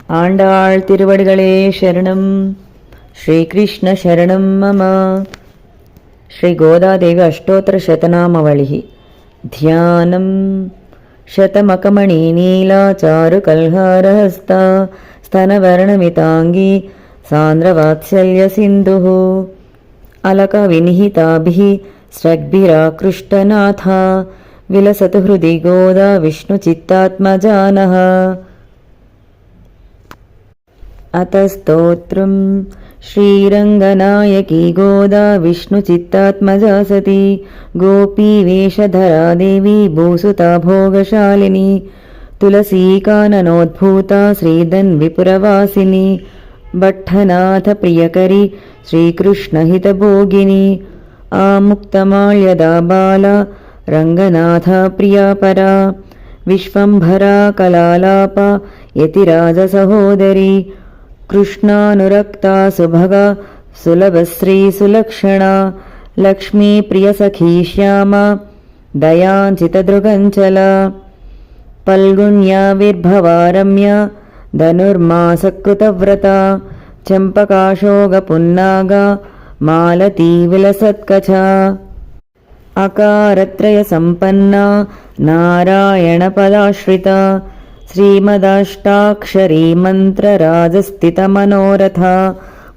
ஆண்டாள் திருவடிகளே சரணம். శ్రీకృష్ణ శరణం మమ. శ్రీ గోదాదేవి అష్టోత్తర శతనామవళి. ధ్యానం శతమకమణి నీలాచారు కల్హారహస్త స్తనవర్ణమితాంగీ సాంద్రవాత్సల్య సింధు అలక వినిహితాభిః స్రగ్భిరాకృష్టనాథ విలసతు హృది గోదా విష్ణుచిత్తాత్మజానః. అత స్తోత్రం. శ్రీరంగనాయకీ గోదా విష్ణుచిత్తాత్మజా సతీ గోపీ వేషధరా దేవీ భూసుతా భోగశాలిని తులసీకాననోద్భూతా శ్రీధన్విపురవాసిని భట్టనాథ ప్రియకరి శ్రీకృష్ణహితభోగిని ఆముక్తమాల్యదా బాలా రంగనాథ ప్రియాపరా విశ్వంభరా కలాలాప యతిరాజ సహోదరి కృష్ణానురక్తా సుభగా సులభశ్రీ సులక్షణా లక్ష్మీ ప్రియసఖీ శ్యామా దయాంచితదృగంచలా పల్గుణ్యావిర్భవా రమ్యా ధనుర్మాసకృతవ్రతా చంపకాశోగపున్నాగా మాలతీ విలసత్కచా అకారత్రయ సంపన్నా నారాయణపదాశ్రితా శ్రీమదాష్టాక్షరీ మంత్రరాజస్థితమనోరథ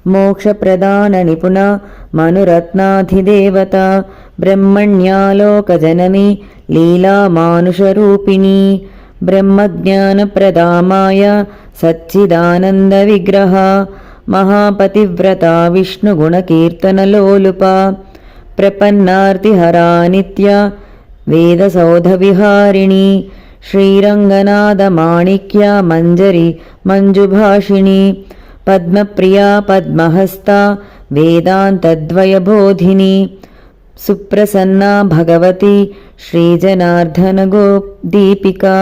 మోక్షప్రదాన నిపుణ మనురత్నాధిదేవత బ్రహ్మణ్యాలోకజనని లీలామానుషరూపిణి బ్రహ్మజ్ఞానప్రదామాయ సచ్చిదానందవిగ్రహ మహాపతివ్రత విష్ణుగుణకీర్తనలోలుప ప్రపన్నార్తిహరా నిత్య వేదసౌధవిహారిణి శ్రీరంగనాథమాణిక్య మంజరి మంజుభాషిణి పద్మప్రియా పద్మహస్తా వేదాంతద్వయబోధిని సుప్రసన్నా భగవతి శ్రీజనార్దనగోదీపికా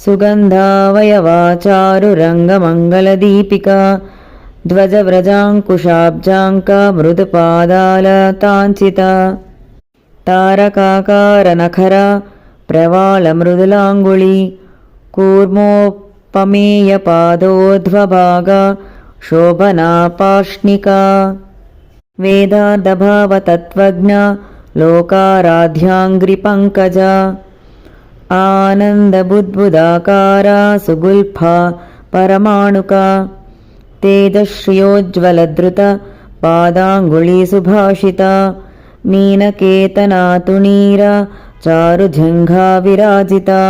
సుగంధావయవాచారురంగమంగళదీపికా ధ్వజవ్రజాంకుశాబ్జాంకా మృదుపాదాలతాంచితా తారకాకారనఖరా ప్రవాళమృదులాంగుళి కూర్మోపమేయపాదోధ్వభాగా శోభనాపాష్ణికా వేదార్థభావతత్వజ్ఞ లోకారాధ్యాంగ్రిపంకజా ఆనందబుద్బుదాకారా సుగుల్ఫా పరమాణుకా తేజశ్రియోజ్వలధృత పాదాంగుళీ సుభాషితా మీనకేతనాతునీరా చారుజంఘా విరాజితా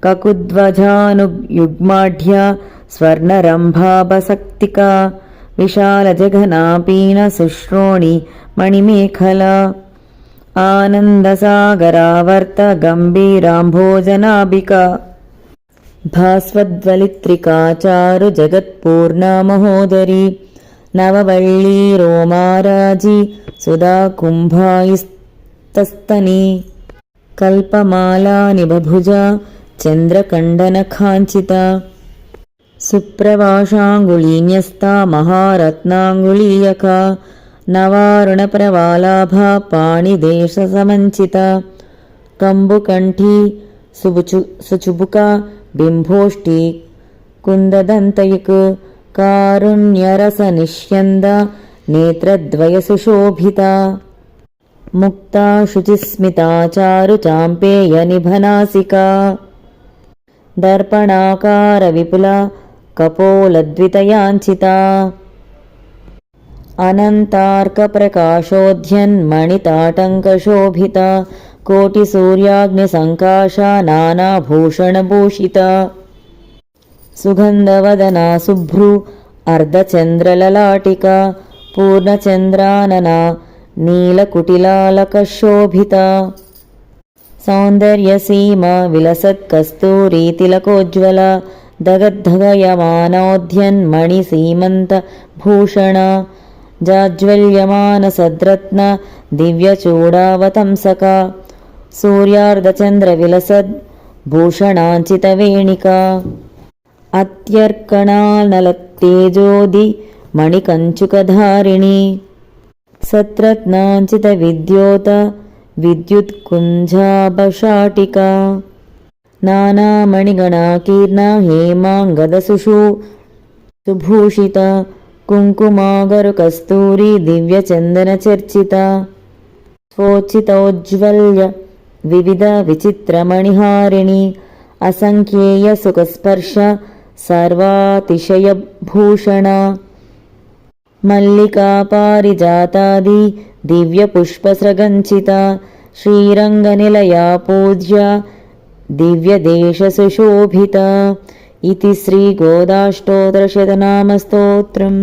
కకుధ్వజానుయుగ్మాఢ్యా స్వర్ణరంభాభసక్తికా విశాలజఘనాపీన సుశ్రోణి మణిమేఖలా ఆనందసాగరావర్త గంభీరాంభోజనాభికా భాస్వద్వలిత్రికా చారు జగత్పూర్ణా మహోదరీ నవవల్లీ రోమారాజీ సుధా కుంభాయిస్తస్తనీ కల్పమాలా నిబభుజా చంద్రకండనఖాంచితా సుప్రవాశాంగుళీన్యస్తా మహారత్నాంగుళీయకా నవారుణప్రవాలాభా పాణిదేశసమంచితా కంబుకంఠీ సుచుబుకా బింభోష్ఠీ కుందదంతయిక్ కారుణ్యరసనిష్యంద నేత్రద్వయ సుశోభితా ముక్తా శుచిస్మితా చారు చాంపేయ నిభనాసికా దర్పణాకార విపులా కపోలద్వితయాంచితా అనంతార్కప్రకాశోద్యన్మణితాటంకశోభితా కోటిసూర్యాగ్నిసంకాశా నానాభూషణభూషితా సుగంధవదనా శుభ్రు అర్ధచంద్రలలాటికా పూర్ణచంద్రాననా నీలకుటిలాలకశోభితా సౌందర్యసీమా విలసత్కస్తూరీతిలకోజ్వల దగద్ధగయమానోద్యన్మణిసీమంతభూషణా జాజ్వల్యమానసద్రత్న దివ్యచూడావతంసకా సూర్యార్ధచంద్రవిలసద్ భూషణాంచితవేణికా అత్యర్కణానలతేజోది మణికంచుకధారిణి సత్రత్నాంచిత విద్యోత విద్యుత్కుంజాభషాటికా नानामणिगणाकीर्णा हेमाङ्गदसुषु सुभूषिता कुङ्कुमागरुकस्तूरी दिव्यचन्दनचर्चिता स्वोचितौज्ज्वल्य विविधविचित्रमणिहारिणी असङ्ख्येयसुखस्पर्श सर्वातिशयभूषणा मल्लिका पारिजातादि दिव्यपुष्पस्रगञ्चिता श्रीरङ्गनिलया पूज्या दिव्यदेशसुशोभिता इति श्रीगोदाष्टोत्तरशतनामस्तोत्रम्।